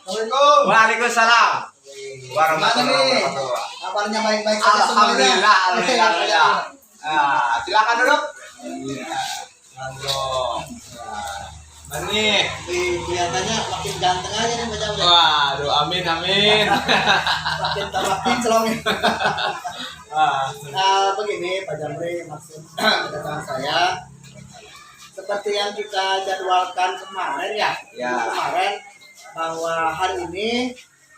Assalamualaikum. Waalaikumsalam. Warahmatullahi wabarakatuh. Kabarnya baik-baik saja semuanya. Alhamdulillah, alhamdulillah. Silakan duduk. Monggo. Mari. Kelihatannya makin ganteng aja nih Pak Jamri. Waduh, amin amin. Makin tambah kinclong nih. Begini Pak Jamri, maksud kedatangan saya seperti yang kita jadwalkan kemarin ya. Kemarin bahwa hari ini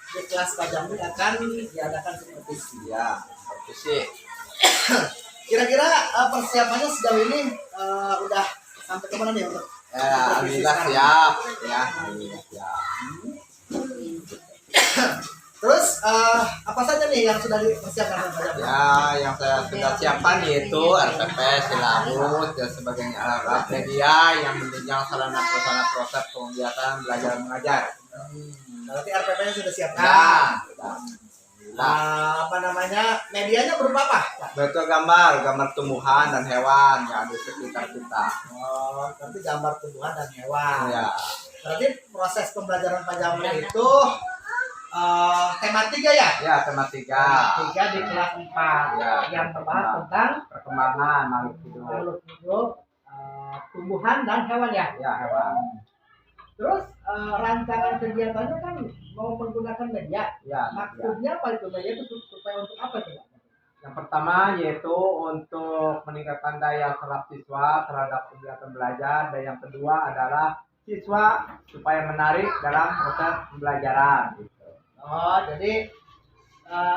di kelas Pak Jamri akan diadakan supervisi. Ya, supervisi. Kira-kira persiapannya sejauh ini udah sampai kemana nih untuk alhamdulillah siap ya, alhamdulillah siap. Terus apa saja nih yang sudah dipersiapkan Pak Jamri? Ya, yang saya sudah siapkan yaitu RPP, silabus dan sebagainya, alat media yang menunjang sarana prasarana proses kegiatan belajar mengajar. Berarti RPP-nya sudah siapkan. Ya, apa namanya, medianya berupa apa? betul, gambar tumbuhan dan hewan yang ada di sekitar kita. Oh, berarti gambar tumbuhan dan hewan. Ya. Berarti proses pembelajaran Pak Jamri itu tema 3 ya? Ya, tema 3. Tema 3 di kelas 4 Ya, yang membahas tentang perkembangan makhluk hidup. Tumbuhan dan hewan ya? Ya, hewan. Terus rancangan kegiatannya kan mau menggunakan media. Ya, Maksudnya apa itu media itu supaya untuk apa itu? Yang pertama yaitu untuk meningkatkan daya serap siswa terhadap kegiatan belajar, dan yang kedua adalah siswa supaya menarik dalam proses pembelajaran. Oh, jadi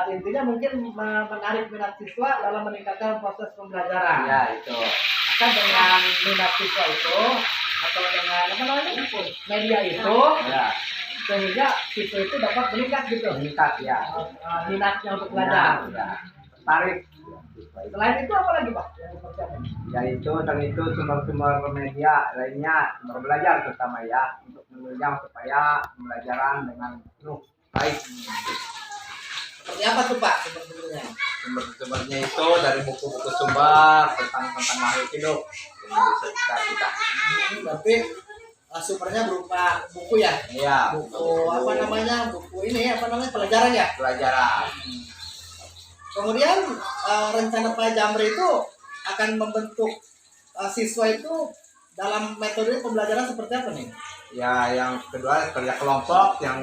intinya mungkin menarik minat siswa dalam meningkatkan proses pembelajaran. Ya, itu. Maka dengan minat siswa itu atau dengan apa namanya media itu, Ya, sehingga siswa itu dapat meningkat gitu. meningkat ya. Minatnya untuk belajar. Ya, tarik. Selain itu apa lagi Pak yang dipersiapkan? Yaitu dan itu sumber-sumber media lainnya, sumber belajar terutama ya, untuk menunjang supaya pembelajaran dengan penuh baik. Seperti apa tuh Pak sumber-sumbernya? Sumber-sumbernya itu dari buku-buku sumber tentang makhluk hidup yang di sekitar kita. Berarti sumbernya berupa buku ya? Iya, Buku apa namanya? Buku ini apa namanya? Pelajaran ya? pelajaran. Kemudian rencana Pak Jamri itu akan membentuk siswa itu dalam metode pembelajaran seperti apa nih? Ya, yang kedua kerja kelompok, yang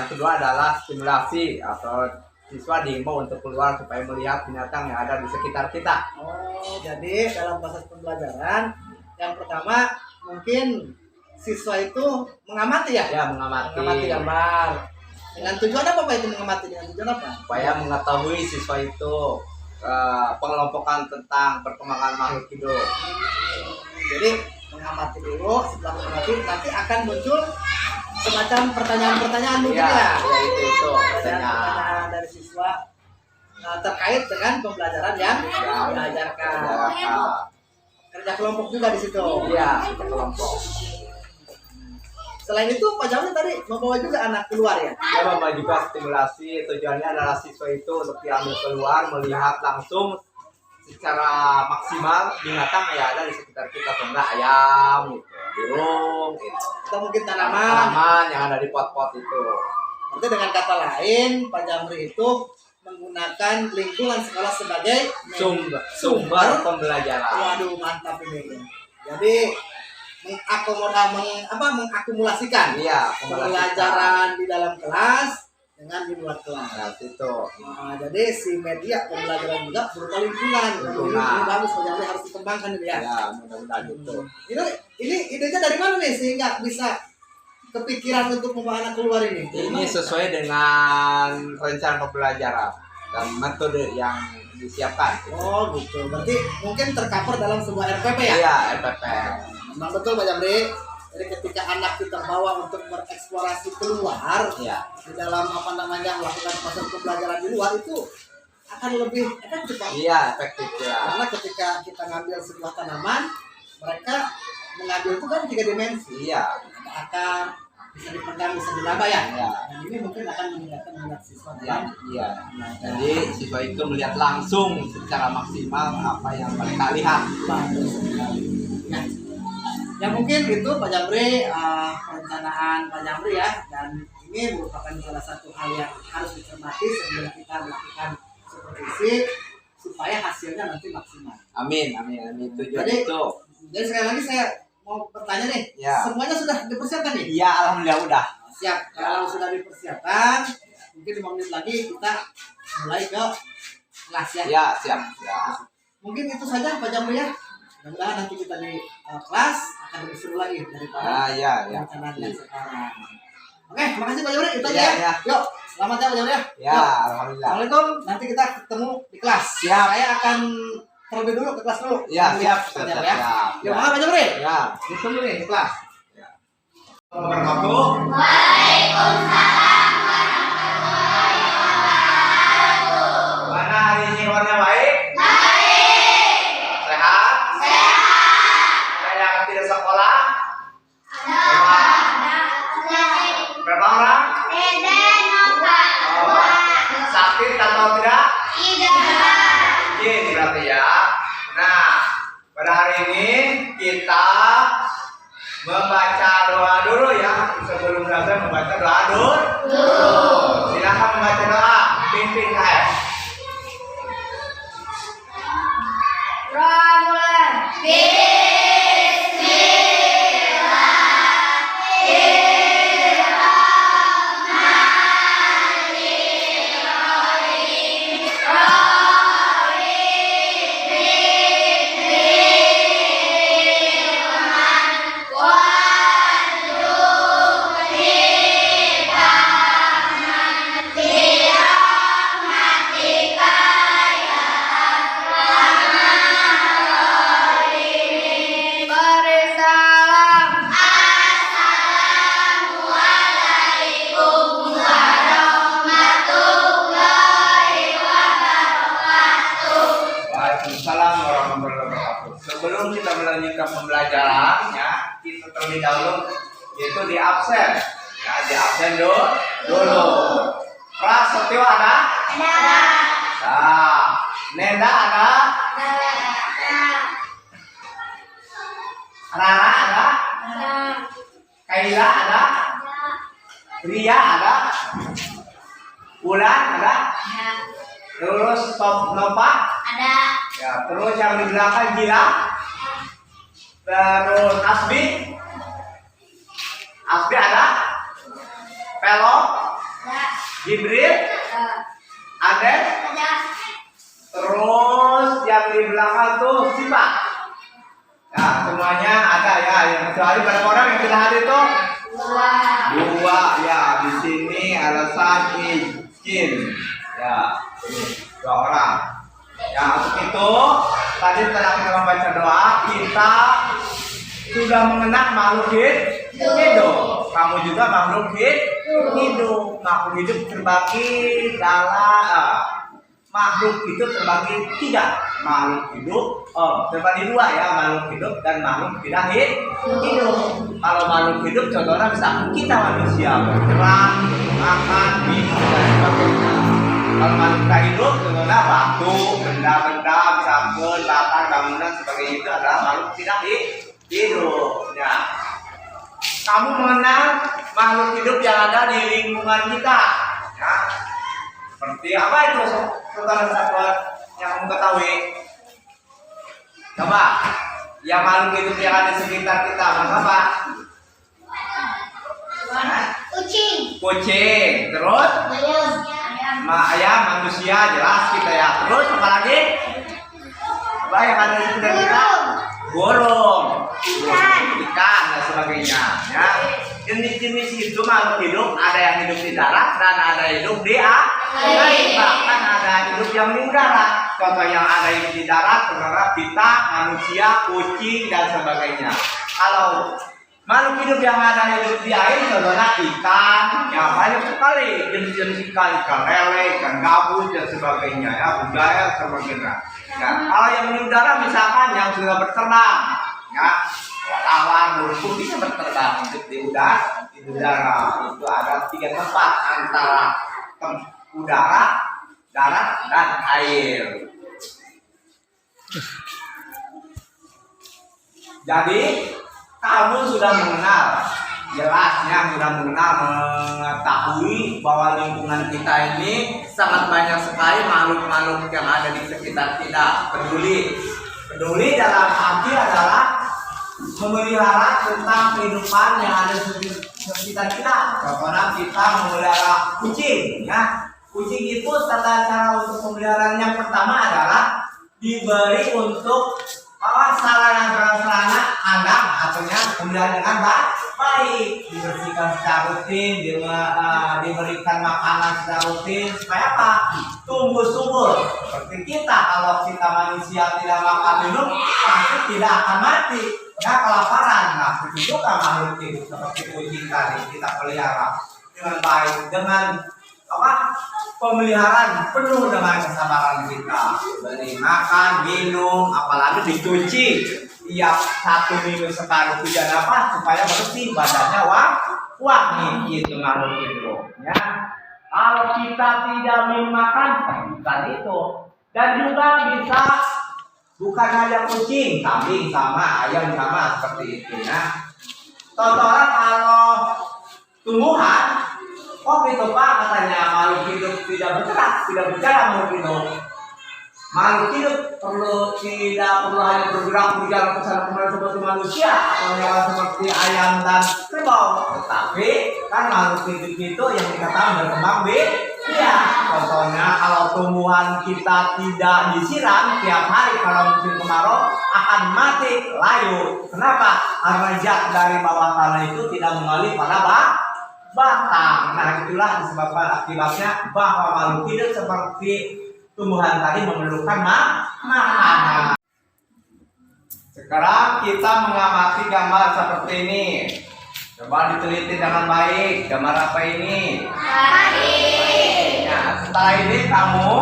kedua adalah simulasi atau siswa diimbau untuk keluar supaya melihat binatang yang ada di sekitar kita. Oh, jadi dalam proses pembelajaran yang pertama mungkin siswa itu mengamati ya? Ya, mengamati Gambar. Dengan tujuan apa Pak itu mengamati? Dengan tujuan apa? supaya mengetahui siswa itu pengelompokan tentang perkembangan makhluk hidup. Jadi mengamati dulu, setelah mengamati nanti akan muncul semacam pertanyaan-pertanyaan mungkin ya. Ya, itu Pertanyaan dari siswa terkait dengan pembelajaran yang diajarkan. Kerja kelompok juga di situ. Iya, kerja kelompok. Selain itu Pak Jamri tadi membawa juga anak keluar ya. Ya, membawa juga stimulasi. Tujuannya adalah siswa itu untuk diambil keluar, melihat langsung secara maksimal binatang yang ada di sekitar kita, contohnya ayam, gitu, burung, gitu. Atau mungkin tanaman. Tanaman yang ada di pot-pot itu. Berarti dengan kata lain Pak Jamri itu menggunakan lingkungan sekolah sebagai Sumber pembelajaran. Waduh, mantap ini. Jadi mengakumulasikan Iya, pembelajaran di dalam kelas dengan di luar kelas. Nah, itu. Nah, jadi si media pembelajaran juga berupa lingkungan. Ini bagus, Pak Jamri harus dikembangkan ini ya. Ya, mudah-mudahan itu. Ini idenya dari mana nih sehingga bisa kepikiran untuk membawa anak keluar ini? Ini sesuai dengan rencana pembelajaran dan metode yang disiapkan. Oh gitu, berarti mungkin tercover dalam sebuah RPP ya? Iya, RPP. Memang betul Pak Jamri. Jadi ketika anak kita bawa untuk bereksplorasi keluar, Iya. di dalam apa namanya melakukan proses pembelajaran di luar itu akan lebih efektif Pak. Iya, efektif ya. Karena ketika kita ngambil sebuah tanaman, mereka mengambil itu kan 3 dimensi. Iya. Ada akar, bisa dipegang, bisa dilaba ya. Iya. Dan ini mungkin akan meningkatkan minat siswa Iya, dalam iya. Jadi siswa itu melihat langsung secara maksimal apa yang mereka lihat. bagus sekali. Ya mungkin itu Pak Jamri perencanaan Pak Jamri ya, dan ini merupakan salah satu hal yang harus dicermati sebelum kita melakukan supervisi supaya hasilnya nanti maksimal. Amin, amin, amin. Tujuan Jadi, itu. Jadi sekali lagi saya mau bertanya nih, Ya. semuanya sudah dipersiapkan nih? Iya, alhamdulillah udah. Siap. Kalau sudah dipersiapkan, mungkin 5 menit lagi kita mulai ke kelas ya. Ya, siap. Ya. Mungkin itu saja Pak Jamri ya. Mudah-mudahan nanti kita di kelas akan lebih seru lagi daripada Ya, ya. perencanaan yang sekarang. Oke, makasih Pak Jamri. Itu aja Ya, ya. ya. Yuk, selamat ya Pak Jamri ya. Ya, Yuk. alhamdulillah. Assalamualaikum. Nanti kita ketemu di kelas. Siap. Saya akan terlebih dulu ke kelas dulu. Ya, Lihat siap, Pak siap, Jamri ya. siap. Yuk, makasih Pak Jamri. Ya. Ditunggu nih di kelas. Wabarakatuh. Mana hari ini kabarnya baik? Sehat? Ada yang tidak sekolah? Berapa orang? Oh, sakit atau tidak? Izin berarti ya. Nah, pada hari ini kita membaca doa dulu ya. Sebelum belajar membaca doa dulu. Silakan membaca doa. Pimpin saya. Waalaikumsalam warahmatullahi wabarakatuh. Sebelum kita melanjutkan pembelajaran, ya, kita terlebih dahulu yaitu di absen. Ya, di absen dulu. Prasetyo ada? Nah, Nenda ada? Rara ada? Kaila ada? Ria ada? Ulan ada? Terus Nova? Ya, terus yang di belakang Gila. Terus Asbi ada? Pelok? Jibril? Aden? Terus yang di belakang tuh Sipa. Ya, semuanya ada ya. Yang kecuali berapa orang yang kita hadir tuh? Dua ya. Di sini alasan izin. Ya, ini 2 orang. Ya, untuk itu tadi setelah kita membaca doa, kita sudah mengenal makhluk hidup. Kamu juga makhluk hidup. Makhluk hidup terbagi dalam makhluk itu terbagi 3. Makhluk hidup, terbagi 2 ya, makhluk hidup dan makhluk tidak hidup. Kalau makhluk hidup contohnya bisa kita manusia bergerak, makan, minum dan sebagainya. Kalau makhluk tidak hidup contohnya batu, benda-benda, misalkan batang, bangunan sebagainya itu adalah makhluk tidak hidup. Ya. Kamu mengenal makhluk hidup yang ada di lingkungan kita. Ya. Seperti apa itu saudara-saudara yang kamu ketahui? Coba, yang makhluk hidup yang ada di sekitar kita apa? Kucing, terus ayam, manusia, jelas kita ya. Terus apa lagi? Apa yang ada di sekitar kita? Burung, ikan dan sebagainya. Ya. Jenis-jenis itu makhluk hidup ada yang hidup di darat dan ada hidup di air. Bahkan ada hidup yang di udara. Contoh yang ada hidup di darat, saudara kita, manusia, kucing dan sebagainya. Kalau makhluk hidup yang ada hidup di air, contohnya ikan, ya banyak sekali jenis-jenis ikan, ikan lele, ikan gabus dan sebagainya, ya budaya sebagainya. Ya, kalau yang di udara misalkan yang sudah berternak, ya lawan burung bisa berterbang hidup di udara. Di udara itu ada 3 tempat antara udara, darat dan air. Jadi kamu sudah mengenal, jelasnya sudah mengenal, mengetahui bahwa lingkungan kita ini sangat banyak sekali makhluk-makhluk yang ada di sekitar kita. Peduli dalam arti adalah memelihara tentang kehidupan yang ada di sekitar kita. Contohnya kita memelihara kucing, ya. Kucing itu tata cara untuk pemeliharaan yang pertama adalah diberi untuk sarana kandang, artinya pemeliharaan dengan baik, dibersihkan secara rutin, diberikan makanan secara rutin supaya apa? Tumbuh subur. Seperti kita, kalau kita manusia tidak makan minum, pasti tidak akan mati, ya kelaparan. Nah, itu juga makhluk hidup seperti kucing tadi kita pelihara dengan baik, dengan pemeliharaan penuh dengan kesabaran kita. Beri makan, minum, apalagi dicuci tiap 1 minggu sekali, tujuan apa? Supaya bersih badannya, wangi. Itu makhluk hidup, ya. Kalau kita tidak minum makan, bukan itu. Dan juga bisa bukan hanya kucing, kambing sama, ayam sama, seperti itu, ya. Contohnya kalau tumbuhan, itu Pak katanya makhluk hidup tidak bergerak makhluk hidup. Makhluk hidup tidak perlu hanya bergerak ke sana kemari seperti manusia atau hewan seperti ayam dan kerbau. Tetapi kan makhluk hidup itu yang dikatakan berkembang biak. Contohnya kalau tumbuhan kita tidak disiram tiap hari, kalau musim kemarau akan mati layu. Kenapa? Karena zat dari bawah tanah itu tidak mengalir pada batang. Nah, itulah disebabkan akibatnya bahwa makhluk hidup seperti tumbuhan tadi memerlukan makanan. Sekarang kita mengamati gambar seperti ini. Coba diteliti dengan baik. Gambar apa ini? Padi. Nah, setelah ini kamu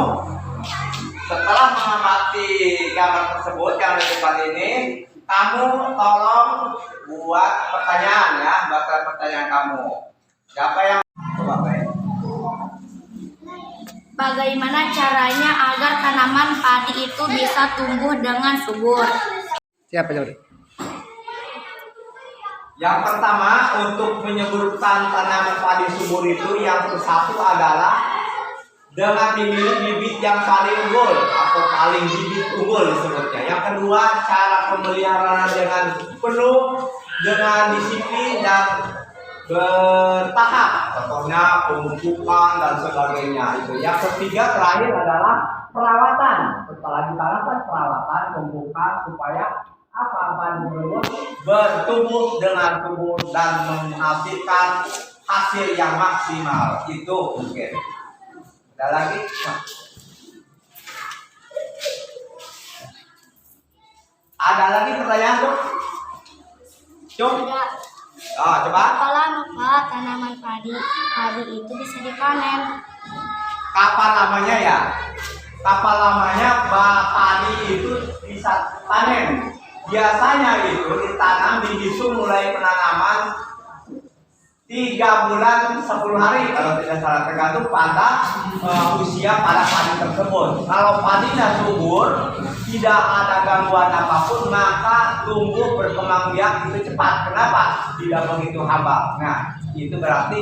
setelah mengamati gambar tersebut yang di depan ini, kamu tolong buat pertanyaan, ya, baca pertanyaan kamu. Siapa yang coba baik? Bagaimana caranya agar tanaman padi itu bisa tumbuh dengan subur? Siapa jawab? Yang pertama, untuk menyuburkan tanaman padi subur itu yang satu adalah dengan memilih bibit yang paling unggul atau paling bibit unggul disebutnya. Yang kedua, cara pemeliharaan dengan penuh dengan disiplin dan bertahap, contohnya pemupukan dan sebagainya. Itu yang ketiga, terakhir adalah perawatan. Setelah ditanamkan, perawatan, pemupukan supaya apa-apa tersebut bertumbuh dengan subur dan menghasilkan hasil yang maksimal. Itu mungkin. Ada lagi? Ada lagi pertanyaan tuh? Coba. Coba. Maka tanaman padi itu bisa dipanen. Kapan lamanya ya? Kapan lamanya padi itu bisa panen? Biasanya itu ditanam dihitung mulai penanaman 3 bulan 10 hari kalau tidak salah, tergantung pada usia pada padi tersebut. Kalau padinya subur, tidak ada gangguan apapun, maka tumbuh berkembang biak itu cepat. Kenapa? Tidak begitu hambar. Nah, itu berarti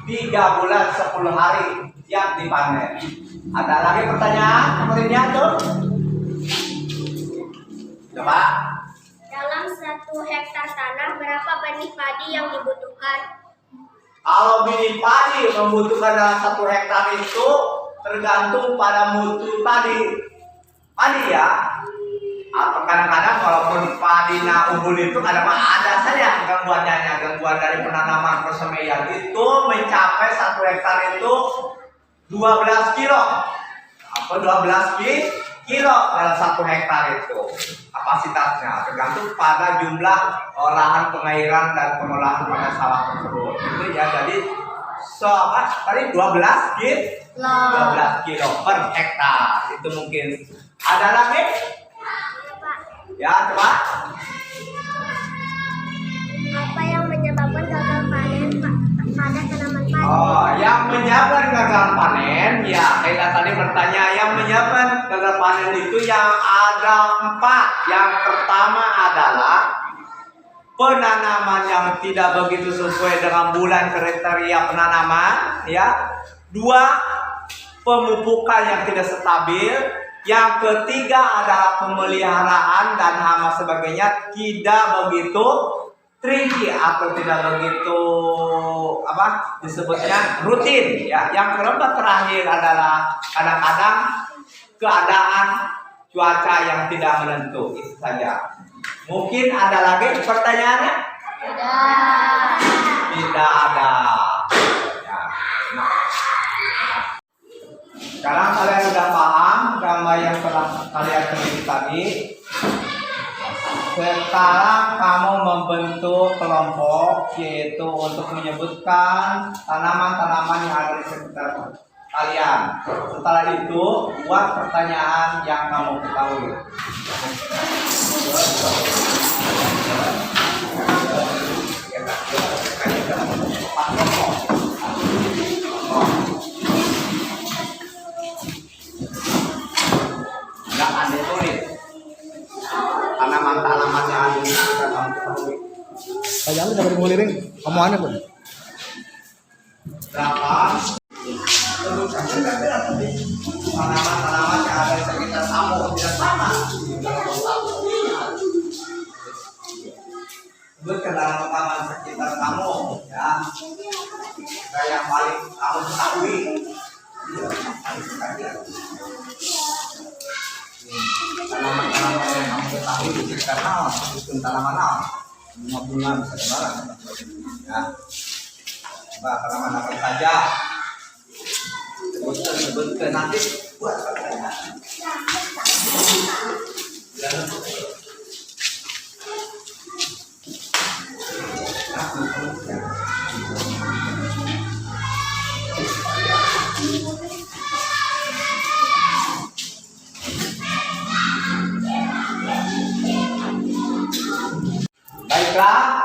3 bulan 10 hari siap dipanen. Ada lagi pertanyaan seperti itu? Coba. Dalam 1 hektar tanah berapa benih padi yang dibutuhkan? Kalau benih padi membutuhkan dalam 1 hektar itu tergantung pada mutu padi ya. Atau kadang-kadang walaupun padinya unggul itu ada saja gangguan dari penanaman persemaian itu mencapai 1 hektar itu 12 kilo atau 12 kilo dalam 1 hektar itu kapasitasnya, tergantung pada jumlah olahan pengairan dan pengolahan pada sawah tersebut. Itu ya, jadi tadi 12 kilo per hektar itu mungkin. Ada lagi? Ya, coba. Apa yang menyebabkan gagal panen pada tanaman padi? Yang menyebabkan gagal panen, ya kayak tadi bertanya, yang menyebabkan gagal panen itu yang ada 4. Yang pertama adalah penanaman yang tidak begitu sesuai dengan bulan kriteria penanaman. ya. 2, pemupukan yang tidak stabil. Yang ketiga adalah pemeliharaan dan hama sebagainya tidak begitu tricky atau tidak begitu disebutnya rutin ya. Yang keempat terakhir adalah kadang-kadang keadaan cuaca yang tidak menentu. Itu saja. Mungkin ada lagi pertanyaannya? Tidak ada. Ya. Nah. Sekarang kalian sudah paham gambar yang telah kalian teliti tadi. Sekarang kamu membentuk kelompok, yaitu untuk menyebutkan tanaman-tanaman yang ada di sekitar kalian. Setelah itu, buat pertanyaan yang kamu ketahui. Nggak ada tulis tanaman-tanaman yang ada di sekitar kamu ketahui. Kayaknya dapat ngulirin omongannya pun. Berapa? Tanaman-tanaman yang ada di sekitar kamu tidak sama. Sebutkan tanaman sekitar kamu, ya. Yang paling kamu ketahui. Tanaman-tanaman yang kamu ketahui di sekitar kamu, itu tanaman apa? Bunga-bunga bisa sembarang. Ya. Coba tanaman apa saja? Sebutkan nanti buat pertanyaan. Baiklah,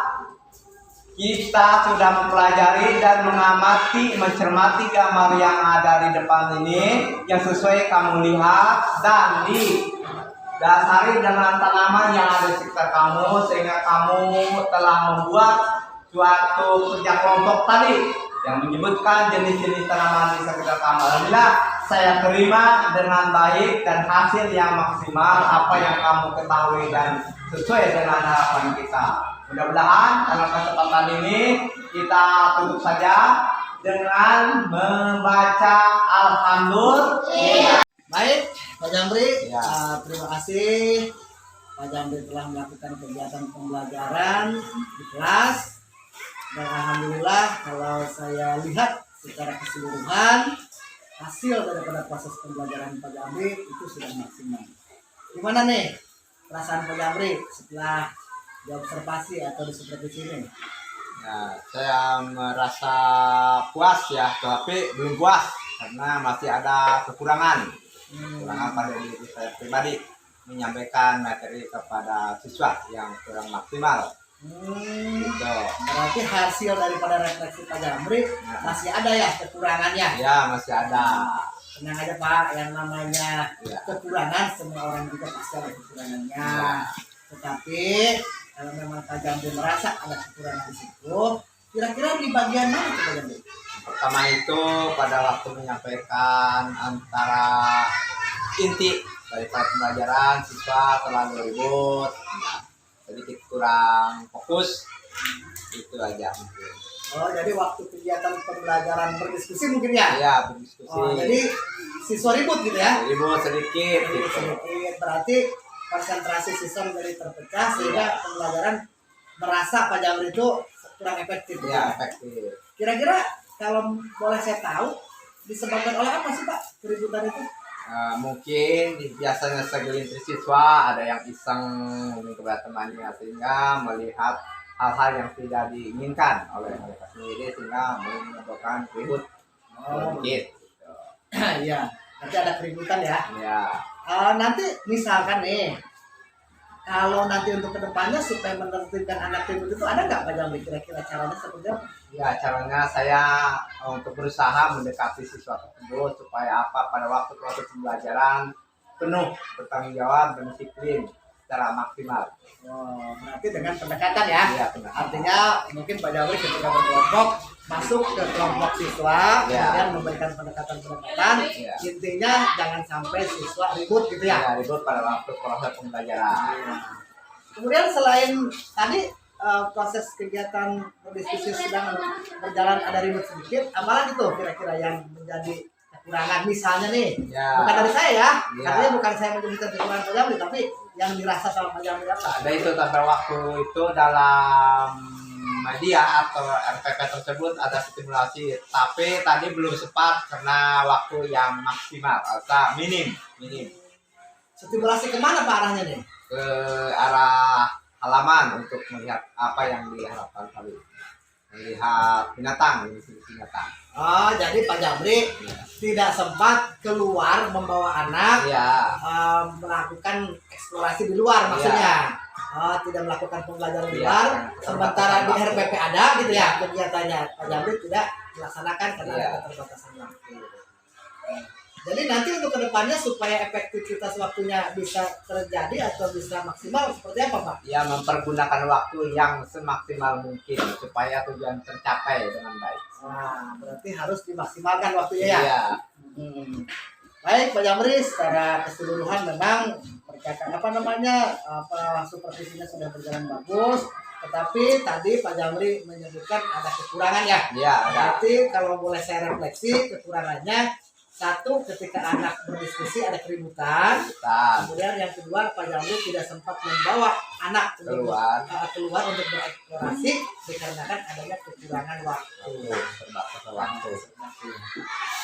kita sudah mempelajari dan mengamati, mencermati gambar yang ada di depan ini yang sesuai kamu lihat dan didasari dengan tanaman yang ada di sekitar kamu sehingga kamu telah membuat suatu kerja kelompok tadi yang menyebutkan jenis-jenis tanaman di sekitar kamu. Alhamdulillah, saya terima dengan baik dan hasil yang maksimal apa yang kamu ketahui dan sesuai dengan harapan kita. Mudah-mudahan dalam kesempatan ini kita tutup saja dengan membaca Alhamdulillah. Baik, Pak Jamri, Ya. Terima kasih Pak Jamri telah melakukan kegiatan pembelajaran di kelas. Dan alhamdulillah kalau saya lihat secara keseluruhan hasil daripada proses pembelajaran Pak Jamri itu sudah maksimal. Gimana nih perasaan Pak Jamri setelah diobservasi atau di supervisi ini? Ya, saya merasa puas ya, tapi belum puas karena masih ada kekurangan. Kekurangan pada diri saya pribadi menyampaikan materi kepada siswa yang kurang maksimal. Gitu. Berarti hasil daripada refleksi Pak Jamri masih ada ya kekurangannya? Ya, masih ada. Tenang aja Pak, yang namanya Ya. kekurangan semua orang juga pasti ada kekurangannya. Ya. Tetapi kalau memang Pak Jamri merasa ada kekurangan di situ, kira-kira di bagian mana Pak Jamri? Pertama itu pada waktu menyampaikan antara inti daripada pembelajaran siswa terlalu ribut, sedikit kurang fokus, itu aja mungkin. Oh, jadi waktu kegiatan pembelajaran berdiskusi mungkin ya? Ya, berdiskusi. Oh, jadi siswa ribut gitu ya? Ribut sedikit Ribut gitu. sedikit, berarti konsentrasi siswa menjadi terpecah sehingga pembelajaran merasa Pak Jamri itu kurang efektif. Ya, efektif. Kira-kira kalau boleh saya tahu disebabkan oleh apa sih Pak keributan itu? Mungkin biasanya segelintir siswa ada yang iseng mungkin kepada temannya sehingga melihat hal-hal yang tidak diinginkan oleh mereka sendiri sehingga menyebabkan ribut sedikit. Iya, nanti ada keributan ya. Ya. Nanti misalkan nih, kalau nanti untuk kedepannya supaya menertibkan anak ribut itu ada nggak Pak Jamri kira-kira caranya seperti apa? Ya, caranya saya untuk berusaha mendekati siswa tersebut supaya apa pada waktu proses pembelajaran penuh bertanggung jawab dan disiplin secara maksimal. Oh, berarti dengan pendekatan ya. Iya, benar. Artinya mungkin Pak Jamri ketika berkelompok masuk ke kelompok siswa, Ya. kemudian memberikan pendekatan-pendekatan. Ya. Intinya jangan sampai siswa ribut gitu ya. Ya, ribut pada waktu proses pembelajaran. Kemudian selain tadi proses kegiatan berdiskusi sedang berjalan ada ribut sedikit, apalagi tuh kira-kira yang menjadi kekurangan misalnya nih, Ya. bukan dari saya ya, Ya. artinya bukan saya menyebutkan kekurangan Pak Jamri, tapi yang dirasa sama Pak Jamri apa? Ada itu tentang waktu itu dalam media atau RPP tersebut ada stimulasi, tapi tadi belum sempat karena waktu yang maksimal atau minim Stimulasi kemana Pak arahnya nih? ke arah halaman untuk melihat apa yang diharapkan tadi, melihat binatang, binatang. Oh, jadi Pak Jamri Ya. tidak sempat keluar membawa anak Ya, melakukan eksplorasi di luar maksudnya. Tidak melakukan pembelajaran di Iya, luar, karena sementara di keterbatasan RPP ada gitu ya kegiatannya. Pak Jamri tidak dilaksanakan karena Iya. ada keterbatasan waktu. Jadi nanti untuk kedepannya supaya efektivitas waktunya bisa terjadi atau bisa maksimal seperti apa Pak? ya mempergunakan waktu yang semaksimal mungkin supaya tujuan tercapai dengan baik. Nah, berarti harus dimaksimalkan waktunya ya. Iya. Baik Pak Jamri, secara keseluruhan memang supervisinya sudah berjalan bagus, tetapi tadi Pak Jamri menyebutkan ada kekurangan ya. Iya, ada. Berarti kalau boleh saya refleksi kekurangannya, satu ketika anak berdiskusi ada keributan, Kita kemudian yang kedua Pak Jamri tidak sempat membawa anak keluar untuk bereksplorasi dikarenakan adanya kekurangan waktu. terbatas waktu.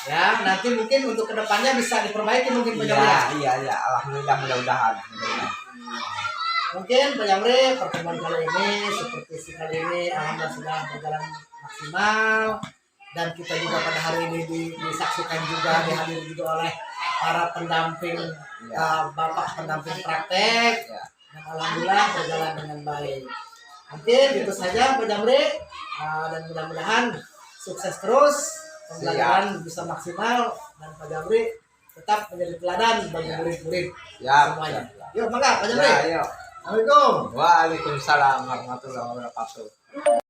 Ya, nanti mungkin untuk kedepannya bisa diperbaiki mungkin Pak Iya, Jamri. iya. Alhamdulillah, mudah-mudahan. Mungkin Pak Jamri pertemuan kali ini seperti kali ini alhamdulillah sudah berjalan maksimal, dan kita juga pada hari ini disaksikan juga dihadiri juga oleh para pendamping bapak pendamping praktek, Ya. dan alhamdulillah berjalan dengan baik. Mungkin itu saja Pak Jamri, dan mudah-mudahan sukses terus, pembelajaran bisa maksimal, dan Pak Jamri tetap menjadi teladan bagi murid-murid Ya, semuanya. ya. Yuk, maka Pak Jamri. Ya, ayo. Assalamualaikum. Waalaikumsalam warahmatullahi wabarakatuh.